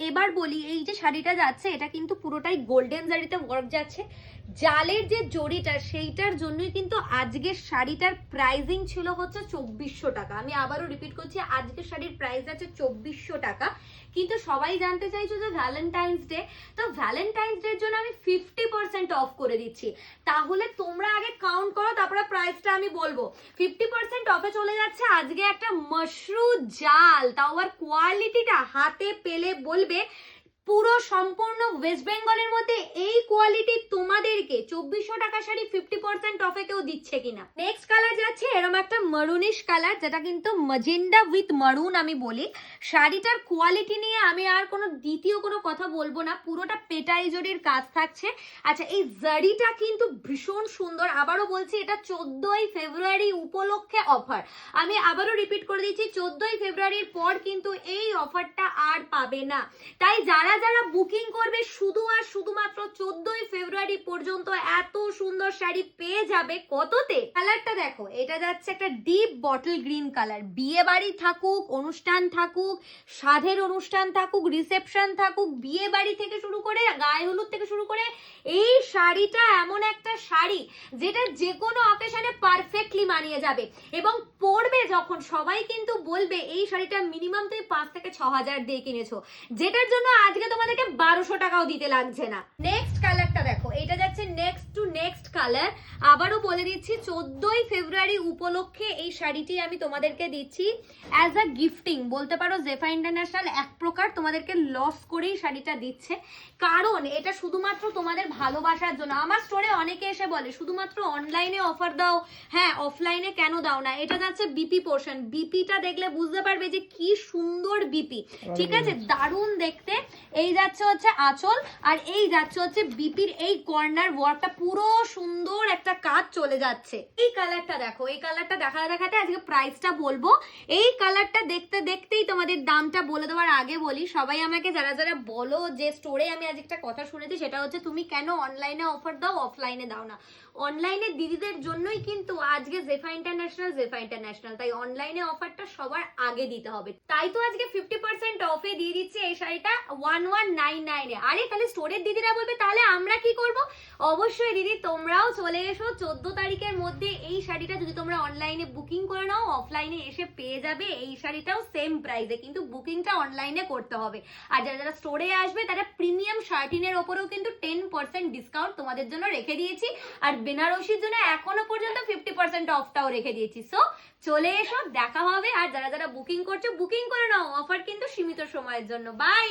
এবার বলি, এই যে শাড়িটা যাচ্ছে এটা কিন্তু পুরোটাই গোল্ডেন জারিতে ওয়ার্ক যাচ্ছে, জালের যে জড়িটা সেইটার জন্যই কিন্তু আজকের শাড়িটার প্রাইসিং ছিল হচ্ছে 2400 টাকা। আমি আবারও রিপিট করছি, আজকের শাড়ির প্রাইস আছে 2400 টাকা। কিন্তু সবাই জানতে চাইছো যে ভ্যালেন্টাইন্স ডে, তো ভ্যালেন্টাইন্স ডের জন্য আমি 50% অফ করে দিচ্ছি। তাহলে তোমরা আগে কাউন্ট করো, তারপরে প্রাইসটা আমি বলবো। 50% অফে চলে যাচ্ছে আজকে একটা মশরু জাল, তাও আর কোয়ালিটিটা হাতে পেলে বলবে পুরো সম্পূর্ণ ওয়েস্ট বেঙ্গলের মধ্যে এই কোয়ালিটি তোমাদেরকে 2400 টাকা শাড়ি 50% অফে কেউ দিচ্ছে কিনা। নেক্সট কালার যাচ্ছে এরকম একটা মারুনিশ কালার, যেটা কিন্তু ম্যাজেন্ডা উইথ মারুন আমি বলি। শাড়িটার কোয়ালিটি নিয়ে আমি আর কোনো দ্বিতীয় কোনো কথা বলবো না, পুরোটা পেটাই জরির কাজ থাকছে। আচ্ছা, এই জারিটা কিন্তু ভীষণ সুন্দর। আবারও বলছি, এটা 14ই ফেব্রুয়ারি উপলক্ষে অফার। আমি আবারও রিপিট করে দিচ্ছি, 14ই ফেব্রুয়ারির পর কিন্তু এই অফারটা আর পাবে না। তাই যারা যারা বুকিং করবে শুধু আর শুধুমাত্র 14ই ফেব্রুয়ারি পর্যন্ত এত সুন্দর শাড়ি পেয়ে যাবে। কততে? কালারটা দেখো, এটা যাচ্ছে একটা ডিপ বটল গ্রিন কালার। বিয়ে বাড়ি থাকুক, অনুষ্ঠান থাকুক, সাধের অনুষ্ঠান থাকুক, রিসেপশন থাকুক, বিয়ে বাড়ি থেকে শুরু করে গায়ে হলুদ থেকে শুরু করে, এই শাড়িটা এমন একটা শাড়ি যেটা যে কোনো অকেশনে পারফেক্টলি মানিয়ে যাবে। এবং পরবে যখন সবাই কিন্তু বলবে এই শাড়িটা মিনিমাম তুমি 5 থেকে 6000 দিয়ে কিনেছো, যেটার জন্য আজকে তোমাদেরকে 1200 টাকাও দিতে লাগছে না। নেক্সট কালারটা দেখো, এটা যাচ্ছে নেক্সট টু নেক্সট কালার। আবারও বলে দিচ্ছি, 14ই ফেব্রুয়ারি উপলক্ষে এই শাড়িটি আমি তোমাদেরকে দিচ্ছি অ্যাজ আ গিফটিং বলতে পারো। জেফা ইন্টারন্যাশনাল এক প্রকার তোমাদেরকে লস করেই শাড়িটা দিচ্ছে, কারণ এটা শুধুমাত্র তোমাদের ভালোবাসার জন্য। আমার স্টোরে অনেকে এসে বলে শুধুমাত্র অনলাইনে অফার দাও, হ্যাঁ অফলাইনে কেন দাও না। এটা যাচ্ছে বিপি পোর্শন, বিপিটা দেখলে বুঝতে পারবে যে কি সুন্দর বিপি, ঠিক আছে, দারুণ দেখতে। এই যাচ্ছে হচ্ছে আঁচল, আর এই যাচ্ছে হচ্ছে বিপির এই কর্নার ওয়ার্কটা, পুরো সুন্দর একটা কাজ চলে যাচ্ছে। এই কালারটা দেখো, এই কালারটা দেখাতে দেখাতে আজকে প্রাইসটা বলবো। এই কালারটা দেখতে দেখতেই তোমাদের দামটা বলে দেওয়ার আগে বলি, সবাই আমাকে যারা যারা বলো যে স্টোরে আমি আজ একটা কথা শুনেছি, সেটা হচ্ছে তুমি কেন অনলাইনে অফার দাও অফলাইনে দাও না। অনলাইনে দিদিদের জন্যই কিন্তু আজকে জেফা ইন্টারন্যাশনাল, তাই অনলাইনে অফারটা সবার আগে দিতে হবে। তাই তো আজকে 50% অফে দিয়ে দিচ্ছে এই শাড়িটা 1199 এ। আরে তাহলে স্টোরের দিদিরা বলবে তাহলে আমরা কি করব? অবশ্যই দিদি তোমরাও চলে এসো 14 তারিখের মধ্যে। এই শাড়িটা যদি তোমরা অনলাইনে বুকিং করে নাও, অফলাইনে এসে পেয়ে যাবে এই শাড়িটাও সেম প্রাইসে, কিন্তু বুকিংটা অনলাইনে করতে হবে। আর যারা যারা স্টোরে আসবে তারা প্রিমিয়াম শার্টিনের ওপরেও কিন্তু 10% ডিসকাউন্ট তোমাদের জন্য রেখে দিয়েছি, আর বেনারসির জন্য এখনো পর্যন্ত 50% অফটাও রেখে দিয়েছি। সো চলে এসো, দেখা হবে। আর যারা যারা বুকিং করছো বুকিং করে নাও, অফার কিন্তু সীমিত সময়ের জন্য। বাই।